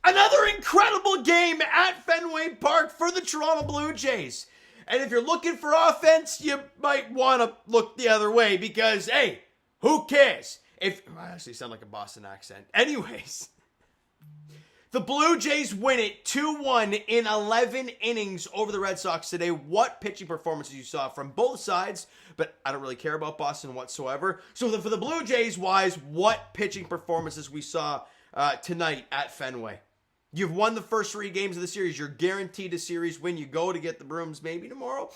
Another incredible game at Fenway Park for the Toronto Blue Jays. And if you're looking for offense, you might want to look the other way because, hey, who cares? I actually sound like a Boston accent. Anyways, the Blue Jays win it 2-1 in 11 innings over the Red Sox today. What pitching performances you saw from both sides, but I don't really care about Boston whatsoever. So for the Blue Jays wise, what pitching performances we saw tonight at Fenway? You've won the first 3 games of the series. You're guaranteed a series win. You go to get the brooms maybe tomorrow.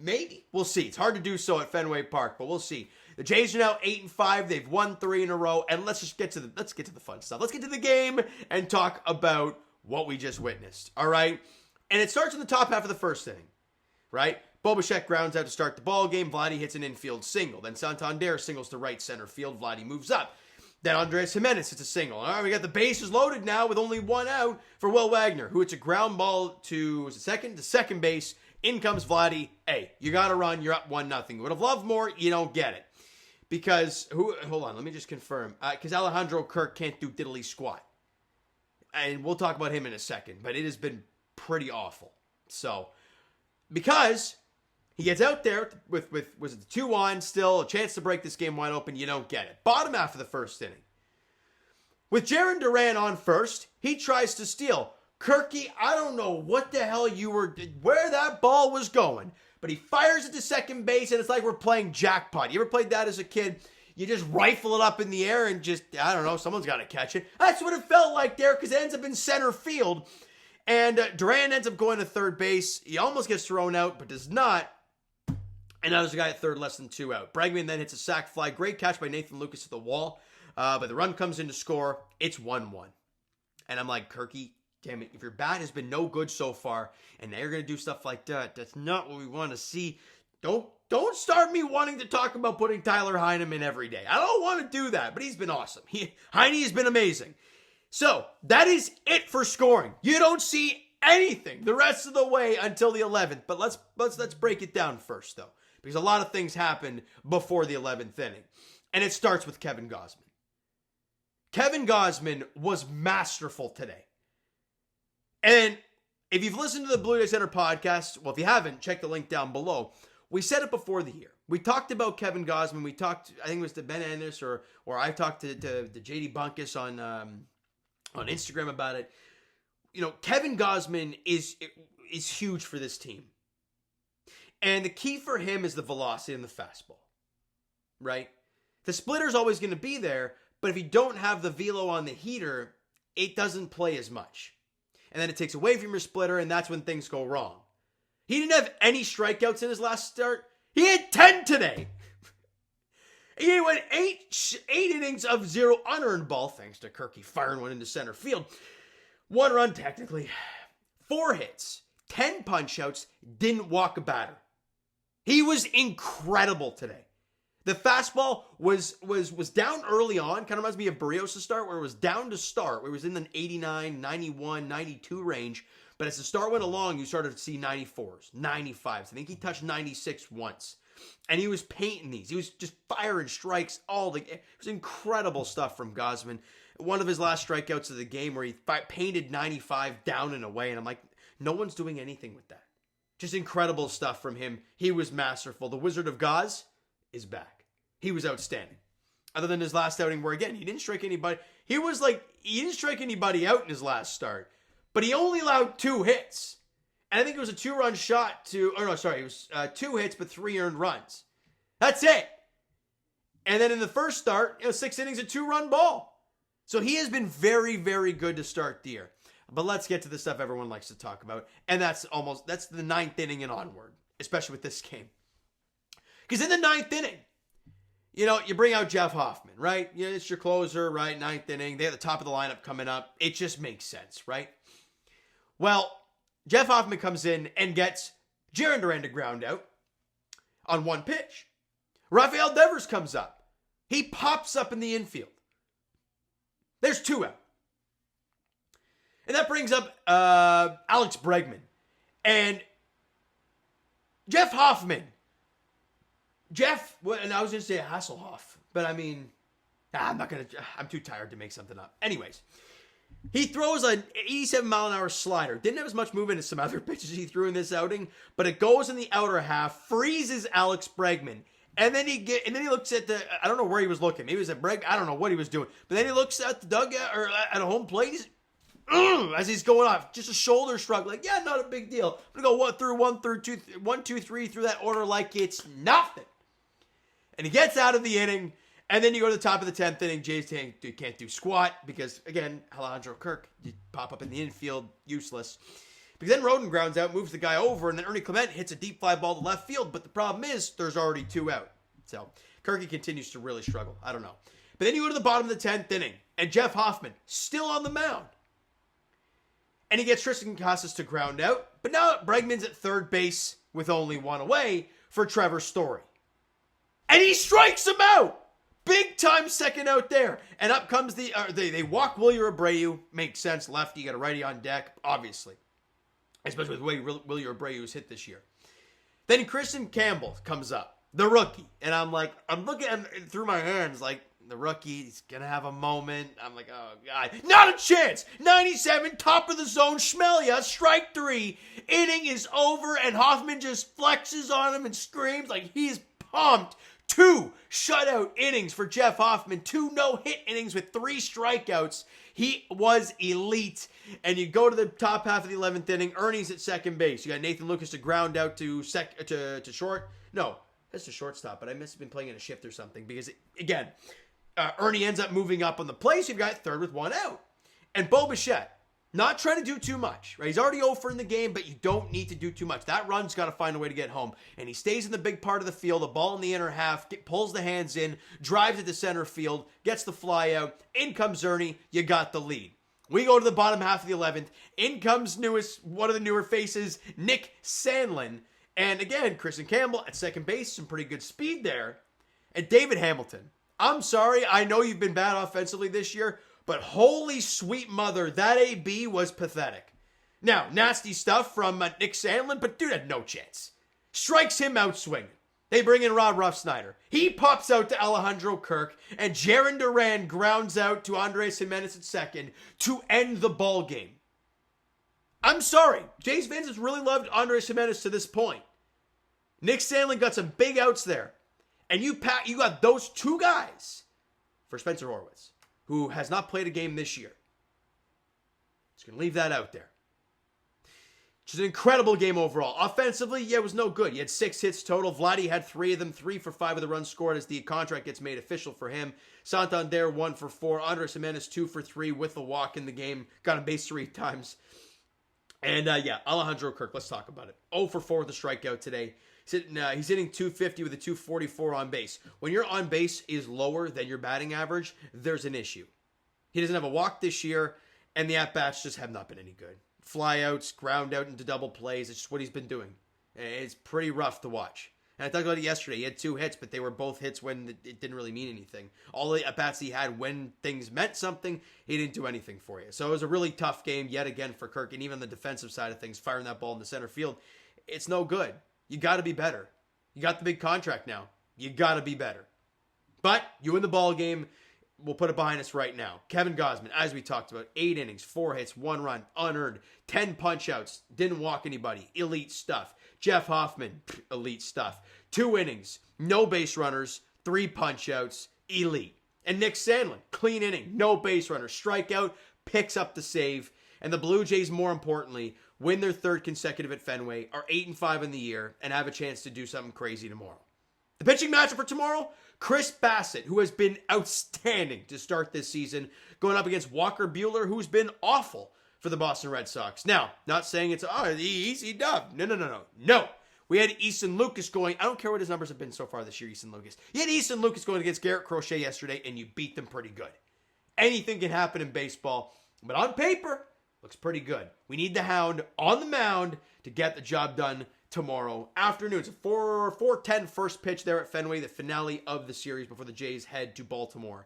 Maybe. We'll see. It's hard to do so at Fenway Park, but we'll see. The Jays are now 8-5. They've won 3 in a row. And let's get to the fun stuff. Let's get to the game and talk about what we just witnessed. All right? And it starts in the top half of the first inning. Right? Bo Bichette grounds out to start the ball game. Vladdy hits an infield single. Then Santander singles to right center field. Vladdy moves up. Then Andres Jimenez hits a single. All right, we got the bases loaded now with only 1 out for Will Wagner, who hits a ground ball to second base. In comes Vladdy. Hey, you got to run. You're up 1-0. Would have loved more. You don't get it. Because, hold on, let me just confirm. Because Alejandro Kirk can't do diddly squat. And we'll talk about him in a second. But it has been pretty awful. So, because he gets out there with was it the 2 on still, a chance to break this game wide open, you don't get it. Bottom half of the first inning. With Jarren Duran on first, he tries to steal. Kirky, I don't know what the hell where that ball was going, but he fires it to second base, and it's like we're playing jackpot. You ever played that as a kid? You just rifle it up in the air and just, I don't know, someone's got to catch it. That's what it felt like there because it ends up in center field. And Duran ends up going to third base. He almost gets thrown out, but does not. And now there's a guy at third, less than 2 out. Bregman then hits a sac fly. Great catch by Nathan Lucas at the wall. But the run comes in to score. It's 1-1. And I'm like, Kirky, damn it, if your bat has been no good so far, and now you're going to do stuff like that, that's not what we want to see. Don't start me wanting to talk about putting Tyler Heineman every day. I don't want to do that, but he's been awesome. Heine has been amazing. So, that is it for scoring. You don't see anything the rest of the way until the 11th. But let's break it down first, though. Because a lot of things happened before the 11th inning. And it starts with Kevin Gausman. Kevin Gausman was masterful today. And if you've listened to the BlueJaysCentre podcast, well, if you haven't, check the link down below. We said it before the year. We talked about Kevin Gausman. We talked, I think it was to Ben Ennis or I talked to JD Bunkus on Instagram about it. You know, Kevin Gausman is huge for this team. And the key for him is the velocity and the fastball. Right? The splitter's always going to be there, but if you don't have the velo on the heater, it doesn't play as much. And then it takes away from your splitter, and that's when things go wrong. He didn't have any strikeouts in his last start. He had 10 today. He went 8 innings of 0 unearned ball, thanks to Kirky firing one into center field. 1 run, technically. 4 hits. 10 punch-outs. Didn't walk a batter. He was incredible today. The fastball was down early on. Kind of reminds me of Barrios' start, where it was down to start, where it was in the 89, 91, 92 range. But as the start went along, you started to see 94s, 95s. I think he touched 96 once. And he was painting these. He was just firing strikes. It was incredible stuff from Gausman. One of his last strikeouts of the game where he painted 95 down and away. And I'm like, no one's doing anything with that. Just incredible stuff from him. He was masterful. The Wizard of Gaz is back. He was outstanding. Other than his last outing where, again, he didn't strike anybody. He didn't strike anybody out in his last start. But he only allowed 2 hits. And I think it was a 2-run shot it was 2 hits, but 3 earned runs. That's it. And then in the first start, 6 innings, a 2-run ball. So he has been very, very good to start the year. But let's get to the stuff everyone likes to talk about. And that's the 9th inning and onward, especially with this game. Because in the 9th inning, you bring out Jeff Hoffman, right? It's your closer, right? 9th inning. They're at the top of the lineup coming up. It just makes sense, right? Well, Jeff Hoffman comes in and gets Jarren Duran to ground out on 1 pitch. Rafael Devers comes up. He pops up in the infield. There's 2 out. And that brings up Alex Bregman. And Jeff Hoffman. And I was going to say Hasselhoff, but I mean, I'm too tired to make something up. Anyways, He throws an 87-mile-an-hour slider. Didn't have as much movement as some other pitches he threw in this outing, but it goes in the outer half, freezes Alex Bregman. And then he looks at I don't know where he was looking. Maybe it was at Bregman. I don't know what he was doing. But then he looks at the dugout or at a home plate. As he's going off, just a shoulder shrug. Like, yeah, not a big deal. I'm going to go 1, 2, 3 through that order like it's nothing. And he gets out of the inning. And then you go to the top of the 10th inning. Jays can't do squat because, again, Alejandro Kirk, you pop up in the infield, useless. Because then Roden grounds out, moves the guy over, and then Ernie Clement hits a deep fly ball to left field. But the problem is there's already 2 out. So Kirky continues to really struggle. I don't know. But then you go to the bottom of the 10th inning, and Jeff Hoffman still on the mound. And he gets Tristan Casas to ground out. But now Bregman's at third base with only 1 away for Trevor Story. And he strikes him out! Big time second out there. And up comes they walk Willie Abreu. Makes sense. Lefty, you got a righty on deck, obviously. Especially with the way Willie Abreu was hit this year. Then Christian Campbell comes up, the rookie. And I'm looking through my hands like, the rookie's going to have a moment. I'm like, oh, God. Not a chance. 97, top of the zone, Schmelia, strike 3. Inning is over, and Hoffman just flexes on him and screams like he's pumped. 2 shutout innings for Jeff Hoffman. 2 no-hit innings with 3 strikeouts. He was elite. And you go to the top half of the 11th inning. Ernie's at second base. You got Nathan Lucas to ground out to short. No, that's to shortstop, but I must have been playing in a shift or something because, again, Ernie ends up moving up on the play, so you've got third with 1 out. And Bo Bichette, not trying to do too much, right? He's already over in the game, but you don't need to do too much. That run's got to find a way to get home. And he stays in the big part of the field, the ball in the inner half, pulls the hands in, drives it to center field, gets the fly out. In comes Ernie, you got the lead. We go to the bottom half of the 11th. In comes one of the newer faces, Nick Sandlin. And again, Christian Campbell at second base, some pretty good speed there. And David Hamilton. I'm sorry, I know you've been bad offensively this year, but holy sweet mother, that AB was pathetic. Now, nasty stuff from Nick Sandlin, but dude had no chance. Strikes him out swinging. They bring in Rob Ruffsnyder. He pops out to Alejandro Kirk, and Jaron Duran grounds out to Andres Jimenez at second to end the ball game. I'm sorry, Jays fans has really loved Andres Jimenez to this point. Nick Sandlin got some big outs there. And you got those 2 guys for Spencer Horwitz, who has not played a game this year. Just going to leave that out there. Just an incredible game overall. Offensively, yeah, it was no good. You had 6 hits total. Vladdy had 3 of them, 3 for 5 of the runs scored as the contract gets made official for him. Santander 1 for 4. Andres Jimenez 2 for 3 with a walk in the game. Got on base 3 times. And Alejandro Kirk, let's talk about it. 0 for 4 with a strikeout today. He's hitting 250 with a 244 on base. When your on base is lower than your batting average, there's an issue. He doesn't have a walk this year, and the at-bats just have not been any good. Flyouts, ground out into double plays, it's just what he's been doing. It's pretty rough to watch. And I talked about it yesterday. He had 2 hits, but they were both hits when it didn't really mean anything. All the at-bats he had when things meant something, he didn't do anything for you. So it was a really tough game yet again for Kirk, and even on the defensive side of things, firing that ball in the center field, it's no good. You got to be better. You got the big contract now. You got to be better. But you win the ball game. We'll put it behind us right now. Kevin Gausman, as we talked about, 8 innings, 4 hits, 1 run, unearned, 10 punch-outs, didn't walk anybody. Elite stuff. Jeff Hoffman, elite stuff. 2 innings, no base runners, 3 punch-outs, elite. And Nick Sandlin, clean inning, no base runners, strikeout, picks up the save. And the Blue Jays, more importantly, win their 3rd consecutive at Fenway, are 8-5 in the year, and have a chance to do something crazy tomorrow. The pitching matchup for tomorrow, Chris Bassett, who has been outstanding to start this season, going up against Walker Buehler, who's been awful for the Boston Red Sox. Now, not saying it's the easy dub. No. We had Easton Lucas going. I don't care what his numbers have been so far this year, Easton Lucas. You had Easton Lucas going against Garrett Crochet yesterday, and you beat them pretty good. Anything can happen in baseball, but on paper, looks pretty good. We need the Hound on the mound to get the job done tomorrow afternoon. It's a 4:10 first pitch there at Fenway, the finale of the series before the Jays head to Baltimore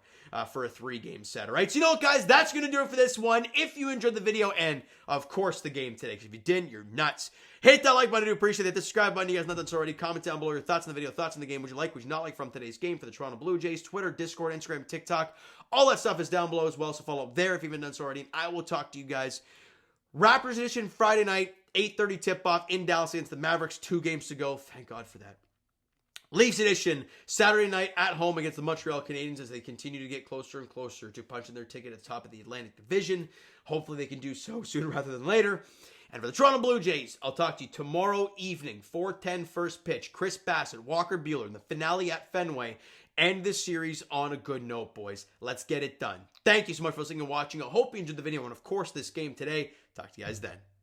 for a 3-game set. All right, so you know what, guys? That's going to do it for this one. If you enjoyed the video and, of course, the game today, because if you didn't, you're nuts. Hit that like button. I do appreciate it. The subscribe button. You guys not done so already. Comment down below your thoughts on the video, thoughts on the game. Would you like, would you not like from today's game for the Toronto Blue Jays? Twitter, Discord, Instagram, TikTok. All that stuff is down below as well, so follow up there if you haven't done so already. And I will talk to you guys Raptors edition Friday night, 8:30 tip-off in Dallas against the Mavericks. 2 games to go. Thank God for that. Leafs edition Saturday night at home against the Montreal Canadiens as they continue to get closer and closer to punching their ticket at the top of the Atlantic Division. Hopefully they can do so sooner rather than later. And for the Toronto Blue Jays, I'll talk to you tomorrow evening, 4:10 first pitch. Chris Bassett, Walker Buehler in the finale at Fenway. End this series on a good note, boys. Let's get it done. Thank you so much for listening and watching. I hope you enjoyed the video and, of course, this game today. Talk to you guys then.